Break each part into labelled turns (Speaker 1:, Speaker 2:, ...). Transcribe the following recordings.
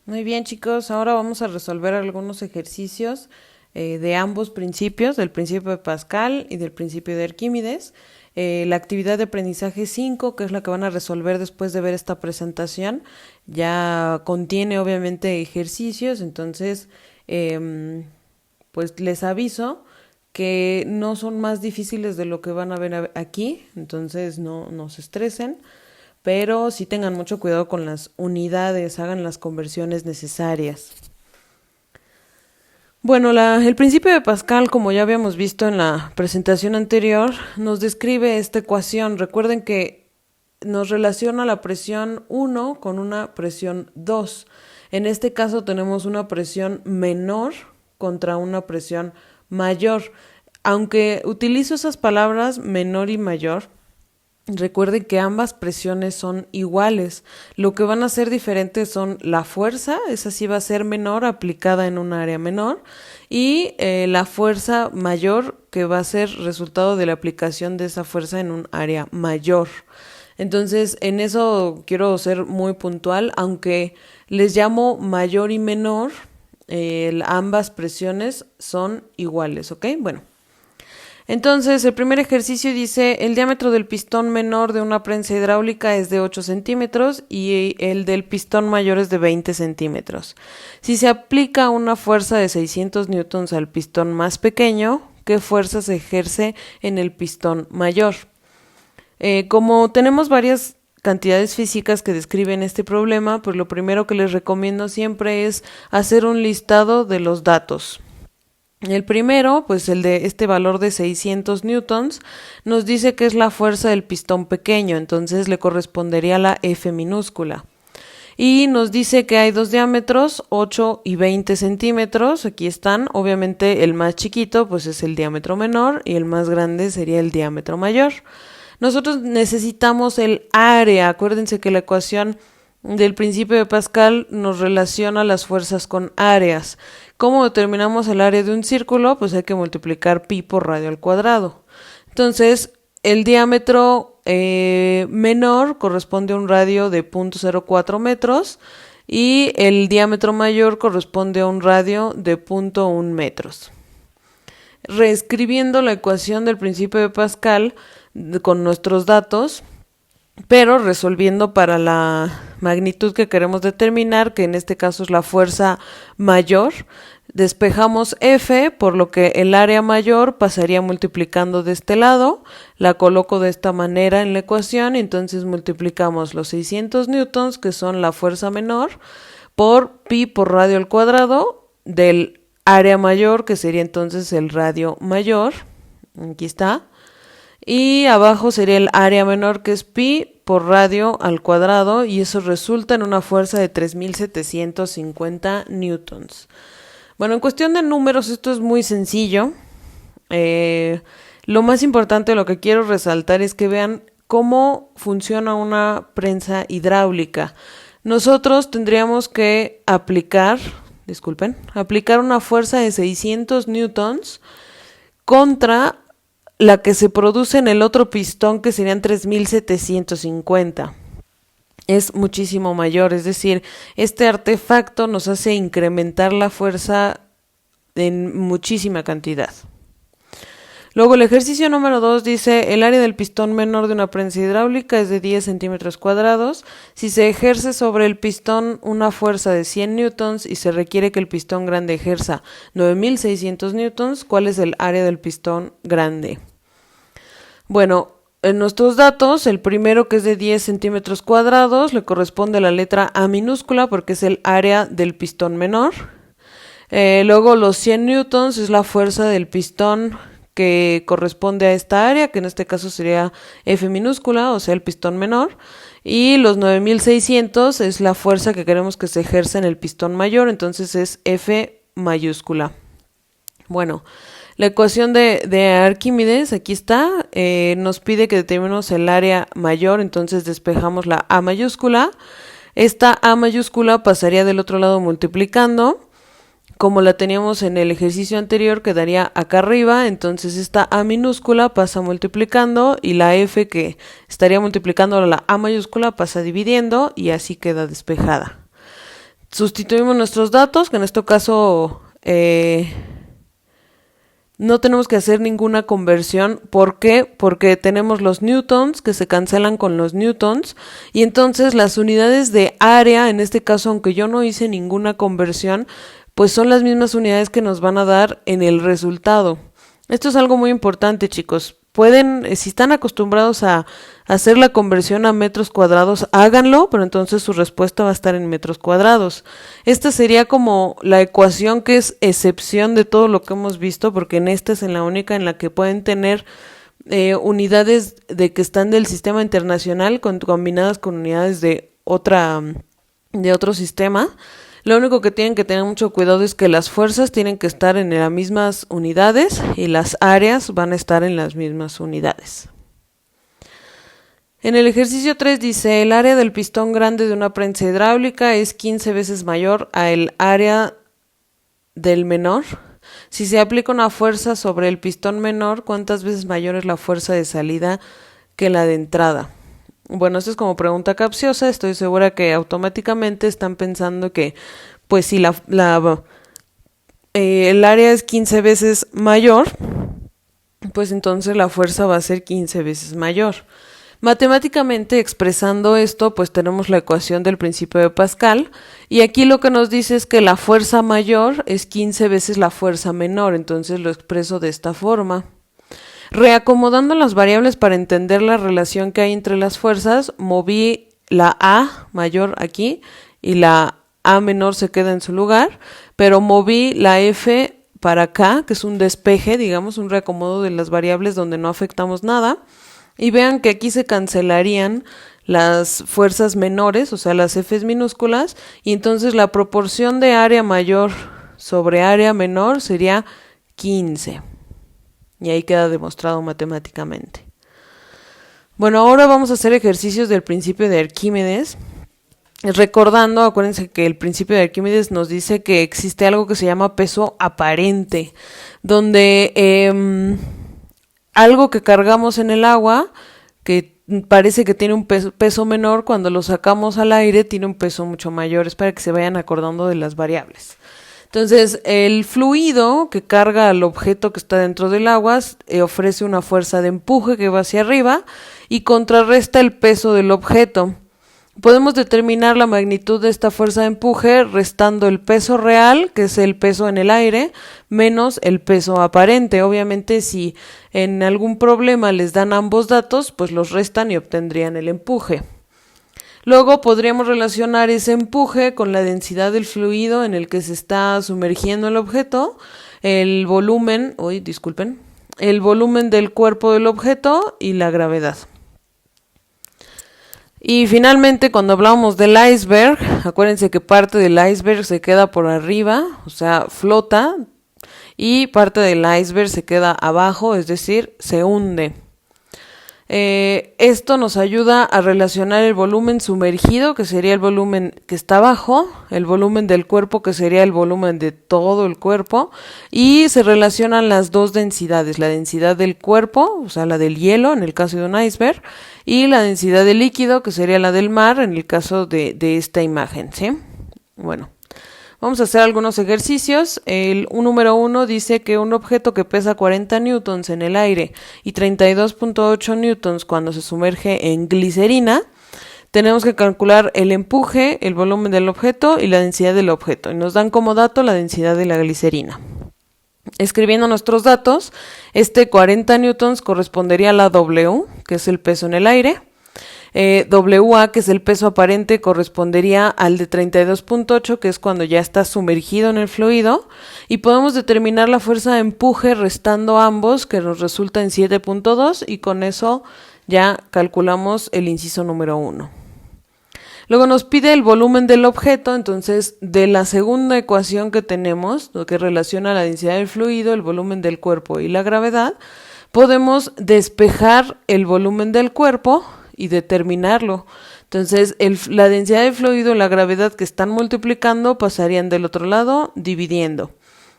Speaker 1: Muy bien, chicos, ahora vamos a resolver algunos ejercicios de ambos principios, del principio de Pascal y del principio de Arquímedes. La actividad de aprendizaje 5, que es la que van a resolver después de ver esta presentación, ya contiene obviamente ejercicios, entonces pues les aviso que no son más difíciles de lo que van a ver aquí, entonces no se estresen, pero sí tengan mucho cuidado con las unidades, hagan las conversiones necesarias. Bueno, el principio de Pascal, como ya habíamos visto en la presentación anterior, nos describe esta ecuación. Recuerden que nos relaciona la presión 1 con una presión 2. En este caso tenemos una presión menor contra una presión mayor. Aunque utilizo esas palabras menor y mayor, recuerden que ambas presiones son iguales. Lo que van a ser diferentes son la fuerza, esa sí va a ser menor aplicada en un área menor, y la fuerza mayor, que va a ser resultado de la aplicación de esa fuerza en un área mayor. Entonces, en eso quiero ser muy puntual, aunque les llamo mayor y menor, ambas presiones son iguales, ¿ok? Bueno. Entonces, el primer ejercicio dice, el diámetro del pistón menor de una prensa hidráulica es de 8 centímetros y el del pistón mayor es de 20 centímetros. Si se aplica una fuerza de 600 newtons al pistón más pequeño, ¿qué fuerza se ejerce en el pistón mayor? Como tenemos varias cantidades físicas que describen este problema, pues lo primero que les recomiendo siempre es hacer un listado de los datos. El primero, pues el de este valor de 600 newtons, nos dice que es la fuerza del pistón pequeño, entonces le correspondería la F minúscula. Y nos dice que hay dos diámetros, 8 y 20 centímetros, aquí están, obviamente el más chiquito pues es el diámetro menor y el más grande sería el diámetro mayor. Nosotros necesitamos el área, acuérdense que la ecuación del principio de Pascal nos relaciona las fuerzas con áreas. ¿Cómo determinamos el área de un círculo? Pues hay que multiplicar pi por radio al cuadrado. Entonces, el diámetro menor corresponde a un radio de 0.04 metros y el diámetro mayor corresponde a un radio de 0.1 metros. Reescribiendo la ecuación del principio de Pascal con nuestros datos, pero resolviendo para la magnitud que queremos determinar, que en este caso es la fuerza mayor, despejamos F, por lo que el área mayor pasaría multiplicando de este lado, la coloco de esta manera en la ecuación, y entonces multiplicamos los 600 newtons, que son la fuerza menor, por pi por radio al cuadrado del área mayor, que sería entonces el radio mayor, aquí está, y abajo sería el área menor, que es pi por radio al cuadrado, y eso resulta en una fuerza de 3750 newtons. Bueno, en cuestión de números esto es muy sencillo. Lo más importante, lo que quiero resaltar es que vean cómo funciona una prensa hidráulica. Nosotros tendríamos que aplicar una fuerza de 600 newtons contra la que se produce en el otro pistón, que serían 3750. Es muchísimo mayor, es decir, este artefacto nos hace incrementar la fuerza en muchísima cantidad. Luego el ejercicio número 2 dice, el área del pistón menor de una prensa hidráulica es de 10 centímetros cuadrados. Si se ejerce sobre el pistón una fuerza de 100 newtons y se requiere que el pistón grande ejerza 9600 newtons, ¿cuál es el área del pistón grande? Bueno, en nuestros datos, el primero, que es de 10 centímetros cuadrados, le corresponde la letra A minúscula porque es el área del pistón menor. Luego los 100 newtons es la fuerza del pistón que corresponde a esta área, que en este caso sería F minúscula, o sea el pistón menor, y los 9600 es la fuerza que queremos que se ejerza en el pistón mayor, entonces es F mayúscula. Bueno, la ecuación de Arquímedes, aquí está, nos pide que determinemos el área mayor, entonces despejamos la A mayúscula. Esta A mayúscula pasaría del otro lado multiplicando, como la teníamos en el ejercicio anterior, quedaría acá arriba, entonces esta A minúscula pasa multiplicando y la F, que estaría multiplicando la A mayúscula, pasa dividiendo y así queda despejada. sustituimos nuestros datos, que en este caso no tenemos que hacer ninguna conversión. ¿Por qué? Porque tenemos los newtons que se cancelan con los newtons y entonces las unidades de área, en este caso aunque yo no hice ninguna conversión, pues son las mismas unidades que nos van a dar en el resultado. Esto es algo muy importante, chicos. Pueden, si están acostumbrados a hacer la conversión a metros cuadrados, háganlo, pero entonces su respuesta va a estar en metros cuadrados. Esta sería como la ecuación que es excepción de todo lo que hemos visto, porque en esta es en la única en la que pueden tener unidades de que están del sistema internacional combinadas con unidades de otro sistema. Lo único que tienen que tener mucho cuidado es que las fuerzas tienen que estar en las mismas unidades y las áreas van a estar en las mismas unidades. En el ejercicio 3 dice, el área del pistón grande de una prensa hidráulica es 15 veces mayor a el área del menor. Si se aplica una fuerza sobre el pistón menor, ¿cuántas veces mayor es la fuerza de salida que la de entrada? Bueno, esto es como pregunta capciosa, estoy segura que automáticamente están pensando que, pues si el área es 15 veces mayor, pues entonces la fuerza va a ser 15 veces mayor. Matemáticamente expresando esto, pues tenemos la ecuación del principio de Pascal, y aquí lo que nos dice es que la fuerza mayor es 15 veces la fuerza menor, entonces lo expreso de esta forma. Reacomodando las variables para entender la relación que hay entre las fuerzas, moví la A mayor aquí y la A menor se queda en su lugar, pero moví la F para acá, que es un despeje, digamos, un reacomodo de las variables donde no afectamos nada. Y vean que aquí se cancelarían las fuerzas menores, o sea, las Fs minúsculas, y entonces la proporción de área mayor sobre área menor sería 15. Y ahí queda demostrado matemáticamente. Bueno, ahora vamos a hacer ejercicios del principio de Arquímedes. Recordando, acuérdense que el principio de Arquímedes nos dice que existe algo que se llama peso aparente, donde algo que cargamos en el agua, que parece que tiene un peso menor, cuando lo sacamos al aire tiene un peso mucho mayor. Es para que se vayan acordando de las variables. Entonces, el fluido que carga al objeto que está dentro del agua ofrece una fuerza de empuje que va hacia arriba y contrarresta el peso del objeto. Podemos determinar la magnitud de esta fuerza de empuje restando el peso real, que es el peso en el aire, menos el peso aparente. Obviamente, si en algún problema les dan ambos datos, pues los restan y obtendrían el empuje. Luego podríamos relacionar ese empuje con la densidad del fluido en el que se está sumergiendo el objeto, el volumen del cuerpo del objeto y la gravedad. Y finalmente, cuando hablamos del iceberg, acuérdense que parte del iceberg se queda por arriba, o sea, flota, y parte del iceberg se queda abajo, es decir, se hunde. Esto nos ayuda a relacionar el volumen sumergido, que sería el volumen que está abajo, el volumen del cuerpo, que sería el volumen de todo el cuerpo, y se relacionan las dos densidades, la densidad del cuerpo, o sea, la del hielo, en el caso de un iceberg, y la densidad del líquido, que sería la del mar, en el caso de esta imagen, ¿sí? Bueno. Vamos a hacer algunos ejercicios. El número 1 dice que un objeto que pesa 40 newtons en el aire y 32.8 newtons cuando se sumerge en glicerina, tenemos que calcular el empuje, el volumen del objeto y la densidad del objeto. Y nos dan como dato la densidad de la glicerina. Escribiendo nuestros datos, 40 newtons correspondería a la W, que es el peso en el aire. WA, que es el peso aparente, correspondería al de 32.8, que es cuando ya está sumergido en el fluido, y podemos determinar la fuerza de empuje restando ambos, que nos resulta en 7.2, y con eso ya calculamos el inciso número 1. Luego nos pide el volumen del objeto, entonces de la segunda ecuación que tenemos, lo que relaciona la densidad del fluido, el volumen del cuerpo y la gravedad, podemos despejar el volumen del cuerpo y determinarlo. Entonces, la densidad del fluido y la gravedad que están multiplicando pasarían del otro lado dividiendo.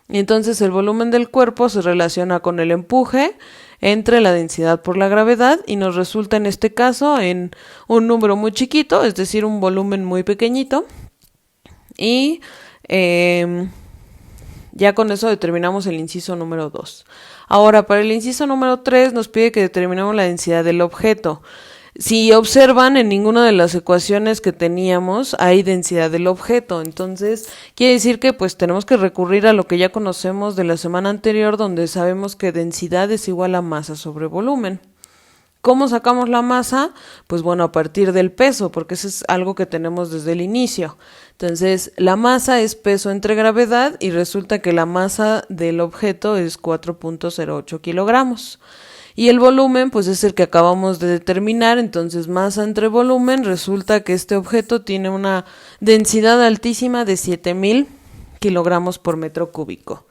Speaker 1: Y entonces el volumen del cuerpo se relaciona con el empuje entre la densidad por la gravedad y nos resulta en este caso en un número muy chiquito, es decir, un volumen muy pequeñito. Y ya con eso determinamos el inciso número 2. Ahora, para el inciso número 3 nos pide que determinemos la densidad del objeto. Si observan, en ninguna de las ecuaciones que teníamos hay densidad del objeto. Entonces, quiere decir que pues tenemos que recurrir a lo que ya conocemos de la semana anterior, donde sabemos que densidad es igual a masa sobre volumen. ¿Cómo sacamos la masa? Pues bueno, a partir del peso, porque eso es algo que tenemos desde el inicio. Entonces, la masa es peso entre gravedad y resulta que la masa del objeto es 4.08 kilogramos. Y el volumen, pues es el que acabamos de determinar, entonces masa entre volumen, resulta que este objeto tiene una densidad altísima de 7000 kilogramos por metro cúbico.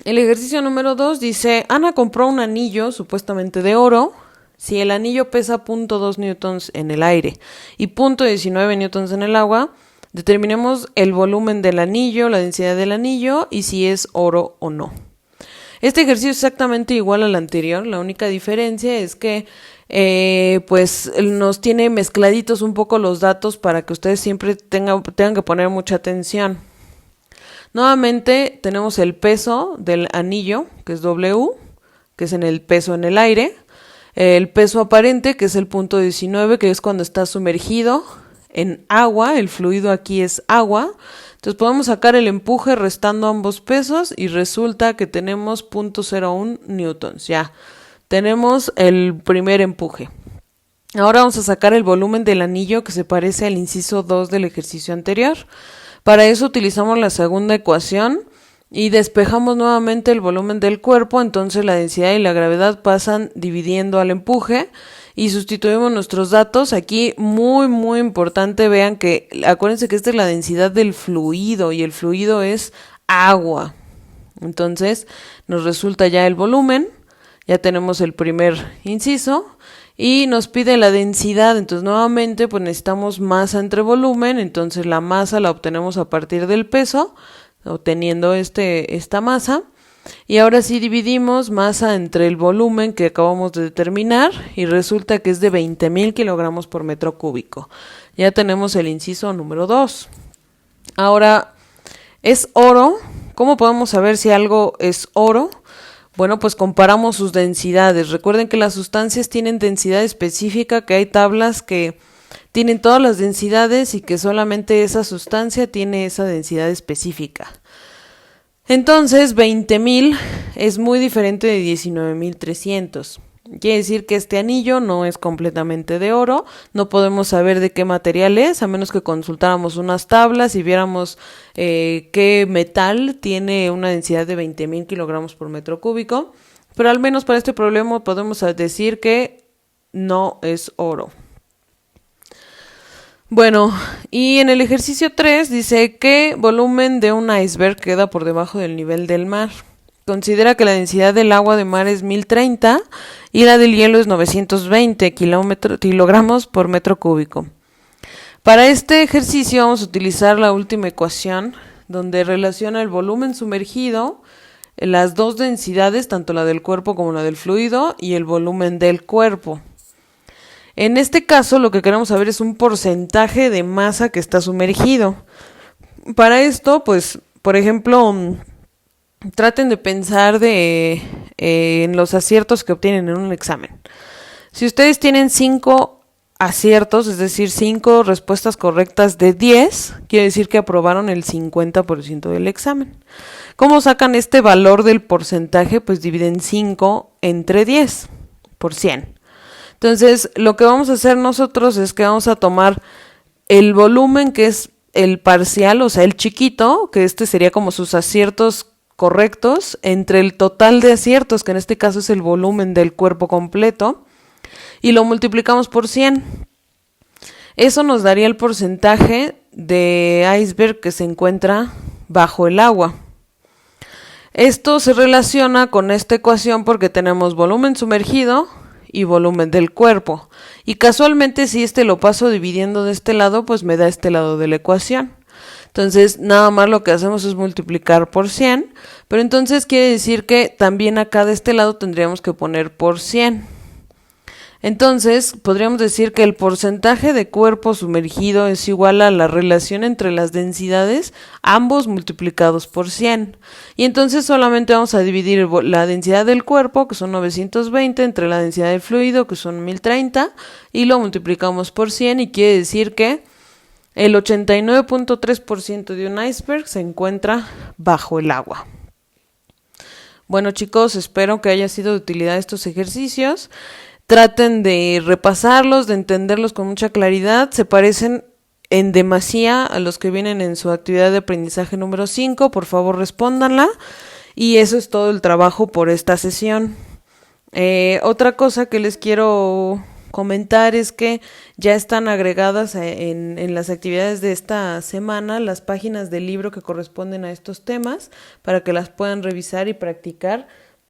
Speaker 1: El ejercicio número 2 dice, Ana compró un anillo supuestamente de oro. Si el anillo pesa 0.2 newtons en el aire y 0.19 newtons en el agua, determinemos el volumen del anillo, la densidad del anillo y si es oro o no. Este ejercicio es exactamente igual al anterior, la única diferencia es que pues nos tiene mezcladitos un poco los datos para que ustedes siempre tengan que poner mucha atención. Nuevamente tenemos el peso del anillo, que es W, que es en el peso en el aire, el peso aparente, que es el 0.19, que es cuando está sumergido en agua, el fluido aquí es agua. Entonces podemos sacar el empuje restando ambos pesos y resulta que tenemos 0.01 newtons. Ya, tenemos el primer empuje. Ahora vamos a sacar el volumen del anillo que se parece al inciso 2 del ejercicio anterior. Para eso utilizamos la segunda ecuación y despejamos nuevamente el volumen del cuerpo, entonces la densidad y la gravedad pasan dividiendo al empuje y sustituimos nuestros datos. Aquí muy importante, vean que acuérdense que esta es la densidad del fluido y el fluido es agua. Entonces nos resulta ya el volumen, ya tenemos el primer inciso y nos pide la densidad, entonces nuevamente pues necesitamos masa entre volumen, entonces la masa la obtenemos a partir del peso, obteniendo esta masa. Y ahora sí dividimos masa entre el volumen que acabamos de determinar y resulta que es de 20.000 kilogramos por metro cúbico. Ya tenemos el inciso número 2. Ahora, ¿es oro? ¿Cómo podemos saber si algo es oro? Bueno, pues comparamos sus densidades. Recuerden que las sustancias tienen densidad específica, que hay tablas que tienen todas las densidades y que solamente esa sustancia tiene esa densidad específica. Entonces, 20.000 es muy diferente de 19.300. Quiere decir que este anillo no es completamente de oro, no podemos saber de qué material es, a menos que consultáramos unas tablas y viéramos qué metal tiene una densidad de 20.000 kilogramos por metro cúbico, pero al menos para este problema podemos decir que no es oro. Bueno, y en el ejercicio 3 dice ¿qué volumen de un iceberg queda por debajo del nivel del mar? Considera que la densidad del agua de mar es 1030 y la del hielo es 920 kilogramos por metro cúbico. Para este ejercicio vamos a utilizar la última ecuación, donde relaciona el volumen sumergido, las dos densidades, tanto la del cuerpo como la del fluido, y el volumen del cuerpo. En este caso lo que queremos saber es un porcentaje de masa que está sumergido. Para esto, pues, por ejemplo, traten de pensar en los aciertos que obtienen en un examen. Si ustedes tienen 5 aciertos, es decir, 5 respuestas correctas de 10, quiere decir que aprobaron el 50% del examen. ¿Cómo sacan este valor del porcentaje? Pues dividen 5 entre 10 por 100. Entonces, lo que vamos a hacer nosotros es que vamos a tomar el volumen que es el parcial, o sea, el chiquito, que este sería como sus aciertos correctos, entre el total de aciertos, que en este caso es el volumen del cuerpo completo, y lo multiplicamos por 100. Eso nos daría el porcentaje de iceberg que se encuentra bajo el agua. Esto se relaciona con esta ecuación porque tenemos volumen sumergido y volumen del cuerpo. Y casualmente si lo paso dividiendo de este lado, pues me da este lado de la ecuación. Entonces, nada más lo que hacemos es multiplicar por 100, pero entonces quiere decir que también acá de este lado tendríamos que poner por 100. Entonces, podríamos decir que el porcentaje de cuerpo sumergido es igual a la relación entre las densidades, ambos multiplicados por 100. Y entonces solamente vamos a dividir la densidad del cuerpo, que son 920, entre la densidad del fluido, que son 1030, y lo multiplicamos por 100, y quiere decir que el 89.3% de un iceberg se encuentra bajo el agua. Bueno, chicos, espero que haya sido de utilidad estos ejercicios. Traten de repasarlos, de entenderlos con mucha claridad. Se parecen en demasía a los que vienen en su actividad de aprendizaje número 5. Por favor, respóndanla. Y eso es todo el trabajo por esta sesión. Otra cosa que les quiero comentar es que ya están agregadas en las actividades de esta semana las páginas del libro que corresponden a estos temas para que las puedan revisar y practicar